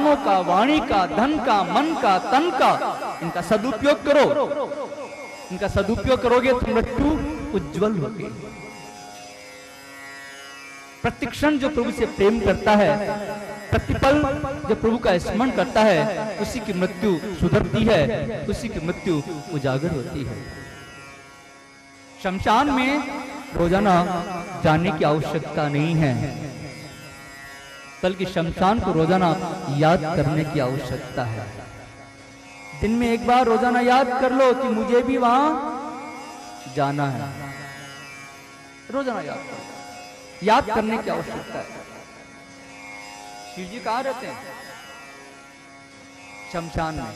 प्राणों का, वाणी का, धन का, मन का, तन का, इनका सदुपयोग करो। इनका सदुपयोग करोगे तो मृत्यु उज्जवल होगी। प्रतिक्षण जो प्रभु से प्रेम करता है, प्रतिपल जो प्रभु का स्मरण करता है, उसी की मृत्यु सुधरती है, उसी की मृत्यु उजागर होती है। शमशान में रोजाना जाने की आवश्यकता नहीं है, बल्कि शमशान को रोजाना याद करने की आवश्यकता है। दिन में एक बार रोजाना याद कर लो कि मुझे भी वहां जाना है। रोजाना याद करो, याद करने की आवश्यकता है। शिव जी कहाँ रहते हैं? शमशान में,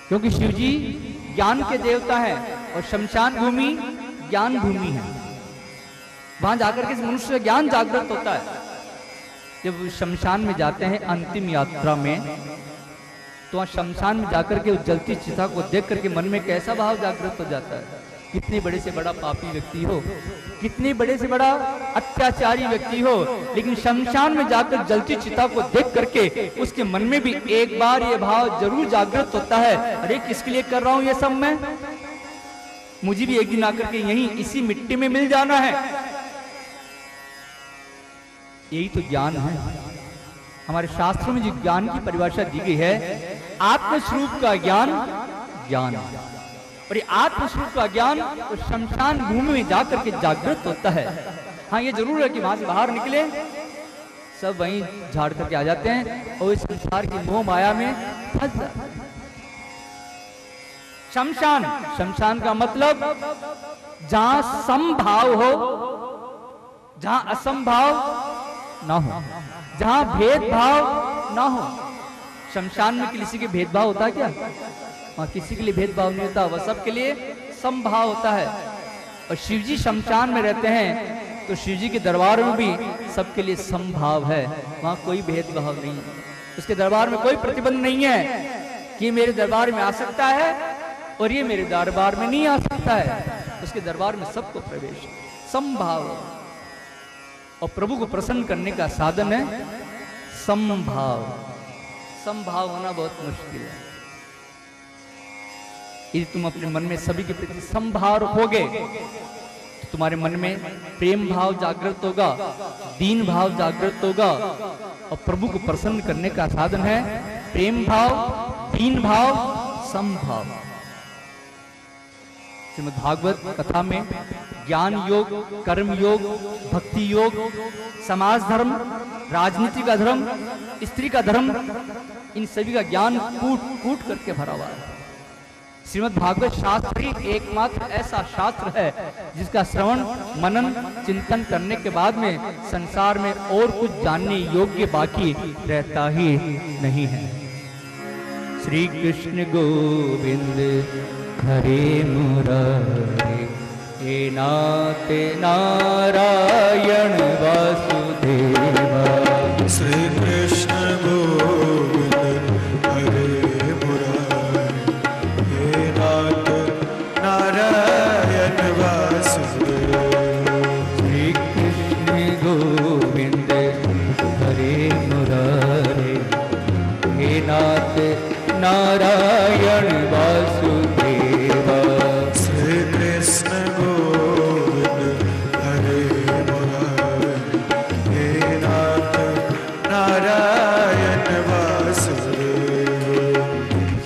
क्योंकि शिव जी ज्ञान के देवता हैं और शमशान भूमि ज्ञान भूमि है। वहां जाकर के मनुष्य का ज्ञान जागृत होता है। जब शमशान में जाते हैं अंतिम यात्रा में, तो वहां शमशान में जाकर के उस जलती चिता को देख करके मन में कैसा भाव जागृत हो जाता है। कितने बड़े से बड़ा पापी व्यक्ति हो, कितने बड़े से बड़ा अत्याचारी व्यक्ति हो, लेकिन शमशान में जाकर जलती चिता को देख करके उसके मन में भी एक बार ये भाव जरूर जागृत होता है, अरे किसके लिए कर रहा हूं ये सब मैं, मुझे भी एक दिन आकर के यहीं इसी मिट्टी में मिल जाना है। यही तो ज्ञान है। हमारे शास्त्रों में जो ज्ञान की परिभाषा दी गई है, आत्मस्वरूप का ज्ञान ज्ञान, और ये आत्मस्वरूप का ज्ञान तो शमशान भूमि में जाकर के जागृत होता है। हाँ, ये जरूर है कि वहां से बाहर निकले सब वहीं झाड़ करके आ जाते हैं और इस संसार की मोह माया में फंस जाते हैं। शमशान, शमशान का मतलब जहां समभाव हो, जहां असंभाव ना हो, जहां भेदभाव ना हो। शमशान में किसी के भेदभाव होता है क्या? वहां किसी के लिए भेदभाव नहीं होता, वह सबके लिए समभाव होता है। और शिवजी शमशान में रहते हैं तो शिवजी के दरबार में भी सबके लिए समभाव है, वहां कोई भेदभाव नहीं है। उसके दरबार में कोई प्रतिबंध नहीं है कि मेरे दरबार में आ सकता है और ये मेरे दरबार में नहीं आ सकता है। उसके दरबार में सबको प्रवेश, समभाव। और प्रभु को प्रसन्न करने का साधन है समभाव। समभाव होना बहुत मुश्किल है। यदि तुम अपने मन में सभी के प्रति समभाव रखोगे तो तुम्हारे मन में प्रेम भाव जागृत होगा, दीन भाव जागृत होगा। और प्रभु को प्रसन्न करने का साधन है प्रेम भाव, दीन भाव, समभाव। श्रीमद् भागवत कथा में ज्ञान योग, कर्म योग, भक्ति योग, समाज धर्म, राजनीति का धर्म, स्त्री का धर्म, इन सभी का ज्ञान कूट कूट करके भरा हुआ है। श्रीमद् भागवत शास्त्र ही एकमात्र ऐसा शास्त्र है जिसका श्रवण, मनन, चिंतन करने के बाद में संसार में और कुछ जानने योग्य बाकी रहता ही नहीं है। श्री कृष्ण गोविंद हरे मुरारे, हे नाथ नारायण वासुदेवा। श्री कृष्ण गोविंद हरे मुरारे, हे नाथ नारायण वासुदेवा। श्री कृष्ण गोविंद हरे मुरारे, हे नाथ नारायण वासुदेवा। श्री कृष्ण गोविंद हरे मुरारे, हे नाथ नारायण वासुदेवा।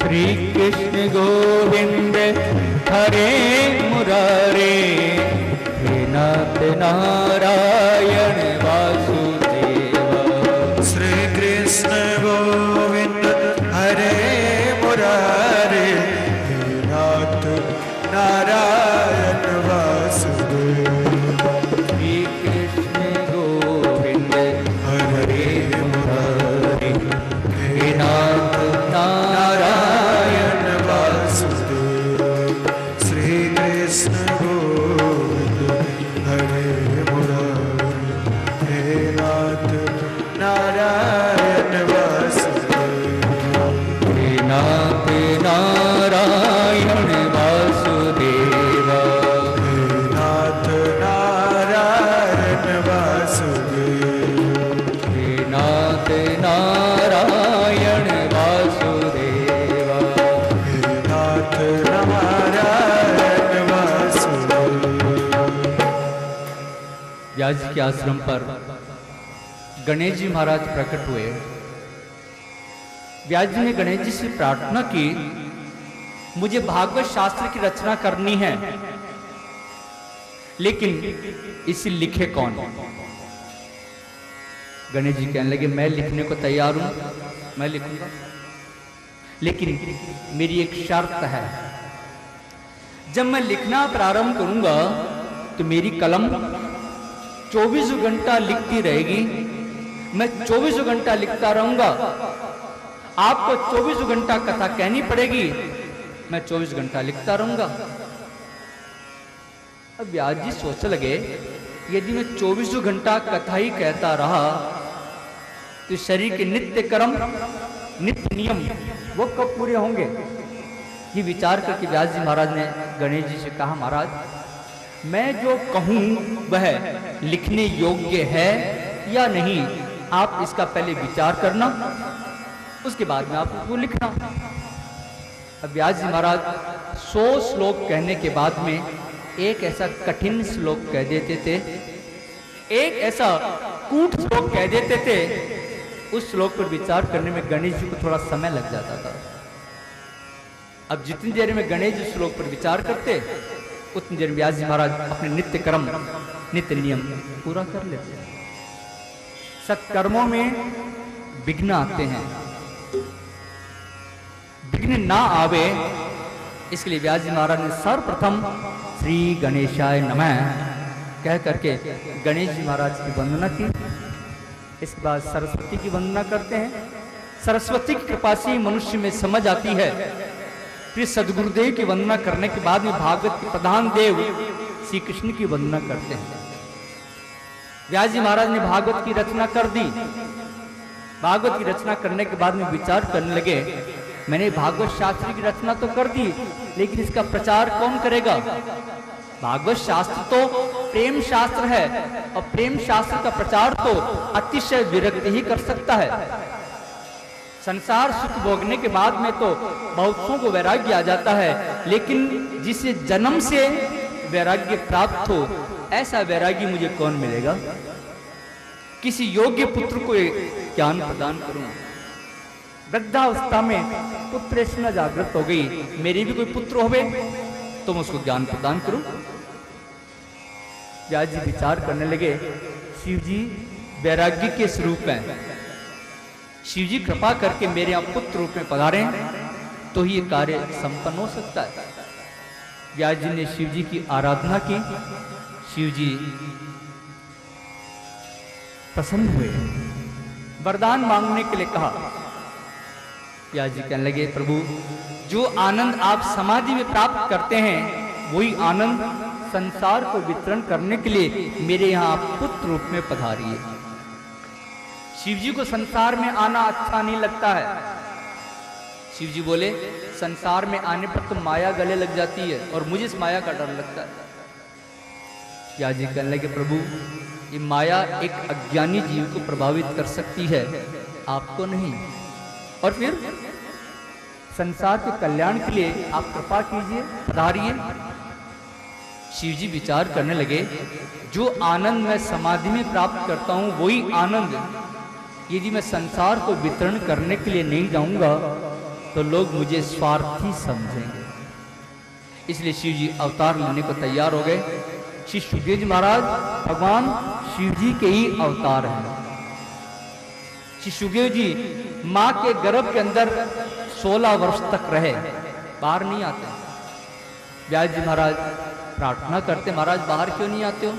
श्री कृष्ण गोविंद हरे मुरारे, हे नाथ नारायण वासुदेवा। श्री कृष्ण गोविंद हरे मुरारे, हे नाथ नारायण वासुदेवा। श्री कृष्ण गोविंद हरे मुरारे, हे नाथ नारायण वासुदेवा। श्री कृष्ण गोविंद हरे मुरारे, हे नाथ नारायण वासुदेवा। व्यास जी के आश्रम पर गणेश जी महाराज प्रकट हुए। व्यास जी ने गणेश जी से प्रार्थना की, मुझे भागवत शास्त्र की रचना करनी है, लेकिन इसे लिखे कौन? गणेश जी कहने लगे, मैं लिखने को तैयार हूं, मैं लिखूंगा, लेकिन मेरी एक शर्त है। जब मैं लिखना प्रारंभ करूंगा तो मेरी कलम 24 घंटा लिखती रहेगी, मैं 24 घंटा लिखता रहूंगा। आपको 24 घंटा कथा कहनी पड़ेगी, मैं 24 घंटा लिखता रहूंगा। अब व्यास जी सोचने लगे, यदि मैं 24 घंटा कथा ही कहता रहा तो शरीर के नित्य कर्म, नित्य नियम वो कब पूरे होंगे? ये विचार करके व्यास जी महाराज ने गणेश जी से कहा, महाराज मैं जो कहूं वह लिखने योग्य है या नहीं, आप इसका पहले विचार करना, उसके बाद में आप वो लिखना। अब व्यास जी महाराज 100 श्लोक कहने के बाद में एक ऐसा कठिन श्लोक कह देते थे, एक ऐसा कूट श्लोक कह देते थे, उस श्लोक पर विचार करने में गणेश जी को थोड़ा समय लग जाता था। अब जितनी देर में गणेश जी श्लोक पर विचार करते, उतनी देर व्यास जी महाराज अपने नित्य कर्म, नित्य नियम पूरा कर लेते। सत्कर्मों में विघ्न आते हैं, विघ्न ना आवे इसके लिए व्यास जी महाराज ने सर्वप्रथम श्री गणेशाय नमः कह करके गणेश जी महाराज की वंदना की। इसके बाद सरस्वती की वंदना करते हैं। सरस्वती की कृपा से मनुष्य में समझ आती है। फिर सदगुरुदेव की वंदना करने के बाद में भागवत के प्रधान देव श्री कृष्ण की वंदना करते हैं। व्यास जी महाराज ने भागवत की रचना कर दी। भागवत की रचना करने के बाद में विचार करने लगे, मैंने भागवत शास्त्र की रचना तो कर दी, लेकिन इसका प्रचार कौन करेगा? भागवत शास्त्र तो प्रेम शास्त्र है, और प्रेम शास्त्र का प्रचार तो अतिशय विरक्त ही कर सकता है। संसार सुख भोगने के बाद में तो बहुतों को वैराग्य आ जाता है, लेकिन जिसे जन्म से वैराग्य प्राप्त हो, ऐसा वैराग्य मुझे कौन मिलेगा? किसी योग्य पुत्र को ज्ञान प्रदान करूं। वृद्धावस्था में पुत्र स्मृति जागृत हो गई, मेरे भी कोई पुत्र होवे तो मैं उसको ज्ञान प्रदान करूं। व्यास जी विचार करने लगे, शिव जी वैराग्य के स्वरूप हैं, शिव जी कृपा करके मेरे यहाँ पुत्र रूप में पधारे तो ही ये कार्य संपन्न हो सकता है। व्यास जी ने शिव जी की आराधना की, शिव जी प्रसन्न हुए, वरदान मांगने के लिए कहा। व्यास जी कहने लगे, प्रभु जो आनंद आप समाधि में प्राप्त करते हैं, वही आनंद संसार को वितरण करने के लिए मेरे यहाँ आप पुत्र रूप में पधारिए। शिव जी को संसार में आना अच्छा नहीं लगता है। शिव जी बोले, संसार में आने पर तो माया गले लग जाती है और मुझे इस माया का डर लगता है। व्यास जी कहने लगे, प्रभु ये माया एक अज्ञानी जीव को प्रभावित कर सकती है, आपको नहीं। और फिर संसार के कल्याण के लिए आप कृपा कीजिए, पधारिए। शिव जी विचार करने लगे, जो आनंद मैं समाधि में प्राप्त करता हूं, वही आनंद यदि मैं संसार को वितरण करने के लिए नहीं जाऊंगा तो लोग मुझे स्वार्थी समझेंगे। इसलिए शिव जी अवतार लेने को तैयार हो गए। श्री सुखदेव जी महाराज भगवान शिव जी के ही अवतार हैं। श्री सुखदेव जी मां के गर्भ के अंदर 16 वर्ष तक रहे, बाहर नहीं आते। व्यास जी महाराज प्रार्थना करते, महाराज बाहर क्यों नहीं आते हो?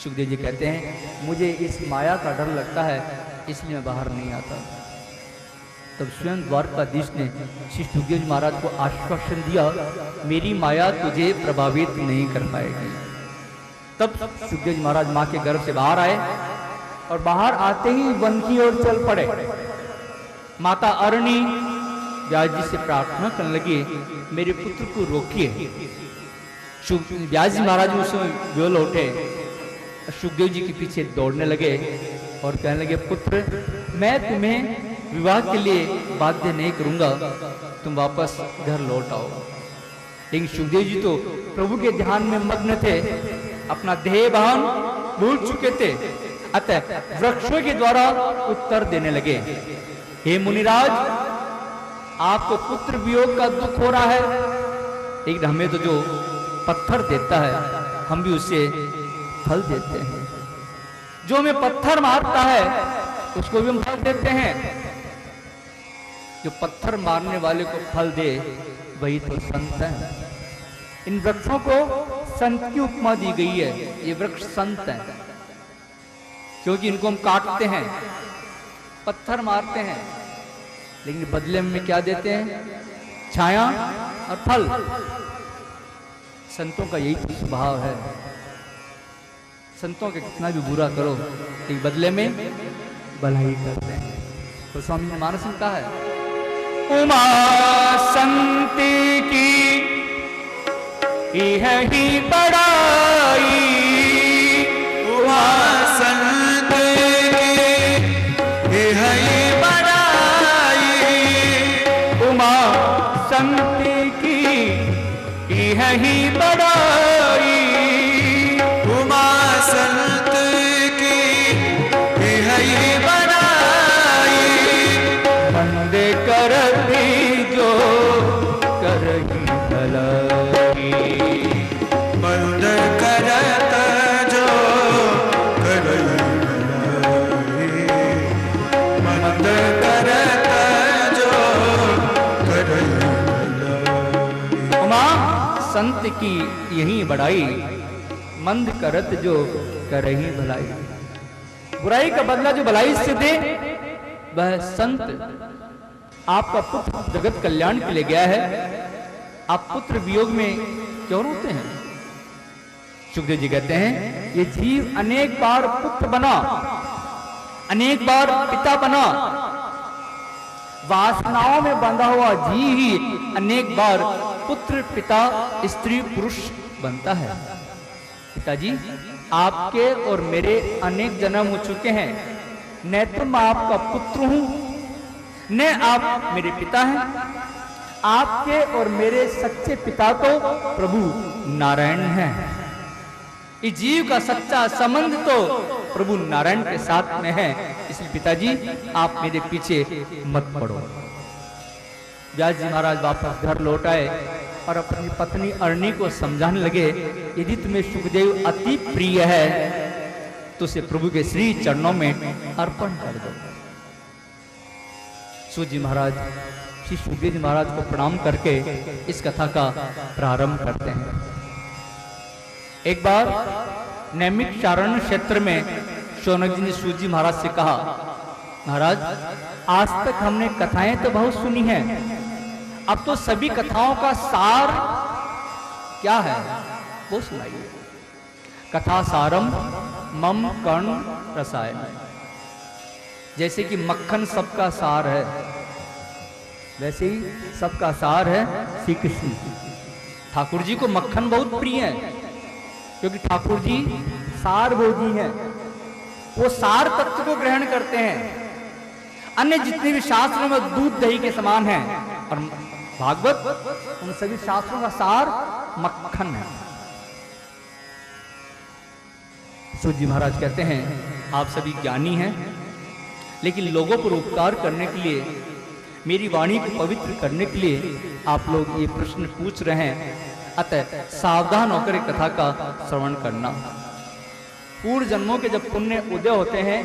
सुखदेव जी कहते हैं, मुझे इस माया का डर लगता है, इसलिए मैं बाहर नहीं आता। तब स्वयं द्वारकाधीश ने श्री सुखदेव जी महाराज को आश्वासन दिया, मेरी माया तुझे प्रभावित नहीं कर पाएगी। तब सुखदेव जी महाराज मां के गर्भ से बाहर आए और बाहर आते ही वन की ओर चल पड़े। माता अरणी व्यास जी से प्रार्थना करने लगी, मेरे पुत्र को रोकिए। व्यास जी महाराज उस समय व्योल उठे, सुखदेव जी के पीछे दौड़ने लगे और कहने लगे, पुत्र मैं तुम्हें विवाह के लिए बाध्य नहीं करूंगा, तुम वापस घर लौट आओ। लेकिन सुखदेव जी तो प्रभु के ध्यान में मग्न थे, अपना देह भान भूल चुके थे, अतः वृक्षों के द्वारा उत्तर देने लगे। हे मुनिराज, आपको पुत्र वियोग का दुख हो रहा है, लेकिन हमें तो जो पत्थर देता है हम भी उसे फल देते हैं। जो हमें पत्थर मारता है उसको भी हम फल देते हैं। जो पत्थर मारने वाले को फल दे वही तो संत है। इन वृक्षों को संत की उपमा दी गई है। ये वृक्ष संत हैं क्योंकि इनको हम काटते हैं, पत्थर मारते हैं, लेकिन बदले में क्या देते हैं? छाया और फल। संतों का यही तो स्वभाव है। संतों के कितना भी बुरा करो लेकिन बदले में भलाई करते हैं। तो स्वामी ने मानस में कहा है, उमा संति की ही बड़ाई, उमा संत की है बड़ाई, उमा संति की ही बड़ाई, उमा संत की है बड़ाई, बंदे करती जो करही भलाई, बंद करत जो करई भलाई, बंद करत जो करई भलाई। उमा संत की यही बड़ाई, मंद करत जो करही भलाई। बुराई का बदला जो भलाई से दे वह संत। आपका पुत्र जगत कल्याण के लिए गया है, आप पुत्र वियोग में क्यों रोते हैं? सुखदेव जी कहते हैं, ये जीव अनेक बार पुत्र बना, अनेक बार पिता बना। वासनाओं में बंधा हुआ जीव ही अनेक बार पुत्र, पिता, स्त्री, पुरुष बनता है। पिताजी, आपके और मेरे अनेक जन्म हो चुके हैं। न तो मैं आपका पुत्र हूं, न आप मेरे पिता हैं। आपके और मेरे सच्चे पिता तो प्रभु नारायण हैं। इस जीव का सच्चा संबंध तो प्रभु नारायण के साथ में है। इसलिए पिताजी, आप मेरे पीछे मत पड़ो। व्यास जी महाराज वापस घर लौट आए और अपनी पत्नी अरणी को समझाने लगे, यदि तुम्हें सुखदेव अति प्रिय है तो उसे प्रभु के श्री चरणों में अर्पण कर दो। सूत जी महाराज श्री सुखदेव जी महाराज को प्रणाम करके इस कथा का प्रारंभ करते हैं। एक बार नैमिक चारण क्षेत्र में शौनक जी ने सूत जी महाराज से कहा, महाराज, आज तक हमने कथाएं तो बहुत सुनी हैं, अब तो सभी कथाओं का सार क्या है वो सुनाइए। कथा सारम मम कर्ण रसायन। जैसे कि मक्खन सबका सार है, वैसे ही सबका सार है श्री कृष्ण। ठाकुर जी को मक्खन बहुत प्रिय है क्योंकि ठाकुर जी सार भोजी हैं। वो सार तत्व को ग्रहण करते हैं। अन्य जितने भी शास्त्रों में दूध दही के समान हैं, और भागवत उन सभी शास्त्रों का सार मक्खन है। सूत जी महाराज कहते हैं, आप सभी ज्ञानी हैं, लेकिन लोगों पर उपकार करने के लिए, मेरी वाणी को पवित्र करने के लिए आप लोग ये प्रश्न पूछ रहे हैं। अतः सावधान होकर कथा का श्रवण करना। पूर्व जन्मों के जब पुण्य उदय होते हैं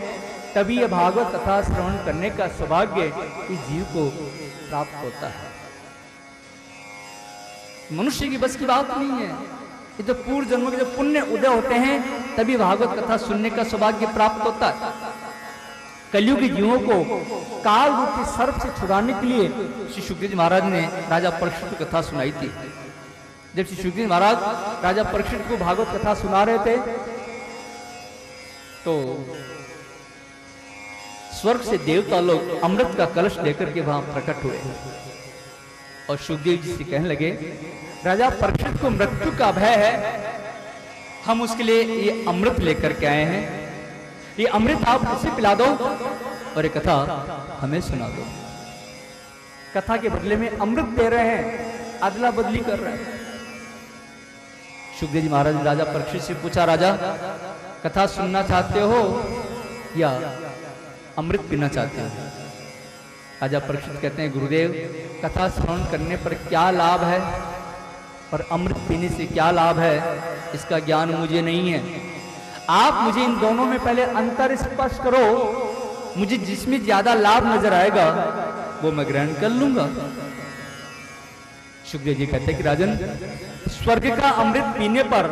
तभी यह भागवत कथा श्रवण करने का सौभाग्य इस जीव को प्राप्त होता है। मनुष्य की बस की बात नहीं है। ये तो पूर्व जन्मों के जब पुण्य उदय होते हैं तभी भागवत कथा सुनने का सौभाग्य प्राप्त होता है। कलयुग के जीवों को काल रूपी सर्प से छुड़ाने के लिए श्री सुखदेव महाराज ने राजा परीक्षित को कथा सुनाई थी। जब श्री सुखदेव महाराज राजा परीक्षित को भागवत कथा सुना रहे थे तो स्वर्ग से देवता लोग अमृत का कलश लेकर के वहां प्रकट हुए और सुखदेव जी से कहने लगे, राजा परीक्षित को मृत्यु का भय है, हम उसके लिए ये अमृत लेकर के आए हैं। ये अमृत आप उसे पिला दो और ये कथा हमें सुना दो। कथा के बदले में अमृत दे रहे हैं, अदला बदली कर रहे हैं। सुखदेव जी महाराज ने राजा परीक्षित से पूछा, राजा कथा सुनना चाहते हो या अमृत पीना चाहते हो? राजा परीक्षित कहते हैं, गुरुदेव कथा श्रवण करने पर क्या लाभ है और अमृत पीने से क्या लाभ है, इसका ज्ञान मुझे नहीं है। आप मुझे इन दोनों में पहले अंतर स्पष्ट करो, मुझे जिसमें ज्यादा लाभ नजर आएगा वो मैं ग्रहण कर लूंगा। सुखदेव जी कहते हैं कि राजन, स्वर्ग का अमृत पीने पर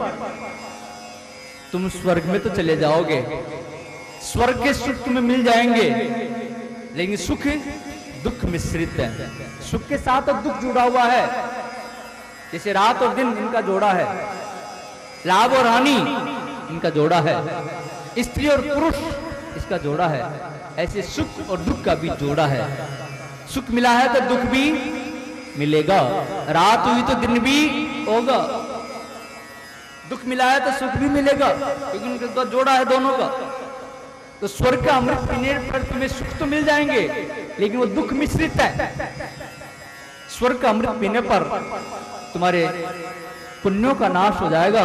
तुम स्वर्ग में तो चले जाओगे, स्वर्ग के सुख तुम्हें मिल जाएंगे, लेकिन सुख दुख मिश्रित है। सुख के साथ अब दुख जुड़ा हुआ है, जैसे रात और दिन इनका जोड़ा है, लाभ और हानि इनका जोड़ा है, स्त्री और पुरुष इसका जोड़ा है, ऐसे सुख और दुख का भी जोड़ा है। सुख मिला है तो दुख भी मिलेगा, रात हुई तो दिन भी होगा, दुख मिला है तो सुख भी मिलेगा, क्योंकि उनका जोड़ा है दोनों का। तो स्वर्ग का अमृत पीने पर तुम्हें सुख तो मिल जाएंगे, लेकिन वो दुख मिश्रित है। स्वर्ग का अमृत पीने पर तुम्हारे पुण्यों का नाश हो जाएगा,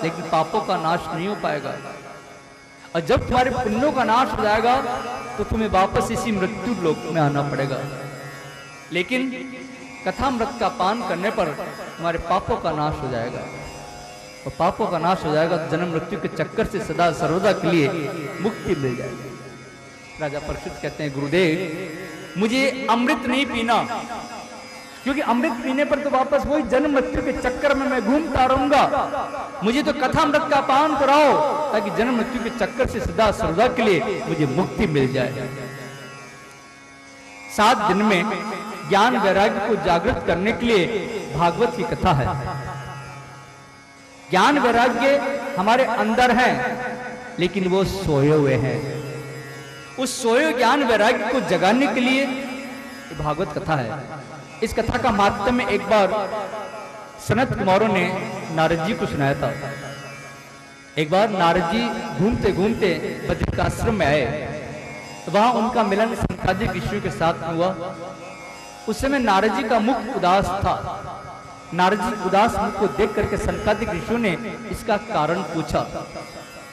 लेकिन पापों का नाश नहीं हो पाएगा। और जब तुम्हारे पुण्यों का नाश हो जाएगा तो तुम्हें वापस इसी मृत्यु लोक में आना पड़ेगा। लेकिन कथामृत का पान करने पर तुम्हारे पापों का नाश हो जाएगा, और पापों का नाश हो जाएगा तो जन्म मृत्यु के चक्कर से सदा सर्वदा के लिए मुक्ति मिल जाएगी। राजा परीक्षित कहते हैं, गुरुदेव मुझे अमृत नहीं पीना, क्योंकि अमृत पीने पर तो वापस वही जन्म मृत्यु के चक्कर में मैं घूमता रहूंगा। मुझे तो कथामृत का पान कराओ, ताकि जन्म मृत्यु के चक्कर से सदा सर्वदा के लिए मुझे मुक्ति मिल जाए। 7 दिन में ज्ञान वैराग्य को जागृत करने के लिए भागवत की कथा है। ज्ञान वैराग्य हमारे अंदर हैं, लेकिन वो सोए हुए हैं। उस सोए ज्ञान वैराग्य को जगाने के लिए भागवत कथा है। इस कथा का माध्यम एक बार सनत कुमारों ने नारद जी को सुनाया था। एक बार नारद जी घूमते घूमते बद्रिकाश्रम में आए, तो वहां उनका मिलन सनकादिक ऋषियों के साथ हुआ। उस समय नारद जी का मुख उदास था। नारद जी उदास मुख को देख करके सनकादिक ऋषियों ने इसका कारण पूछा।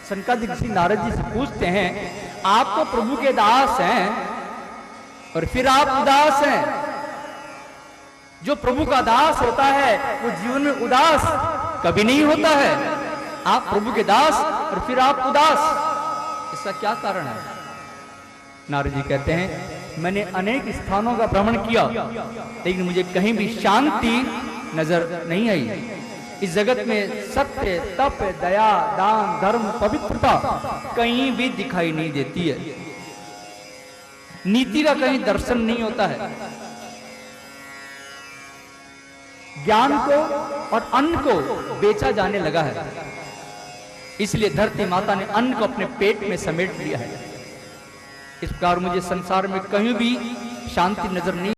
सनकादिक ऋषि नारद जी से पूछते हैं, आप तो प्रभु के दास हैं और फिर आप उदास हैं। जो प्रभु का दास होता है वो जीवन में उदास कभी नहीं होता है। आप प्रभु के दास और फिर आप उदास, इसका क्या कारण है? नारद जी कहते हैं, मैंने अनेक स्थानों का भ्रमण किया, लेकिन मुझे कहीं भी शांति नजर नहीं आई। इस जगत में सत्य, तप, दया, दान, धर्म, पवित्रता कहीं भी दिखाई नहीं देती है। नीति का कहीं दर्शन नहीं होता है। ज्ञान को और अन्न को बेचा जाने लगा है, इसलिए धरती माता ने अन्न को अपने पेट में समेट लिया है। इस प्रकार मुझे संसार में कहीं भी शांति नजर नहीं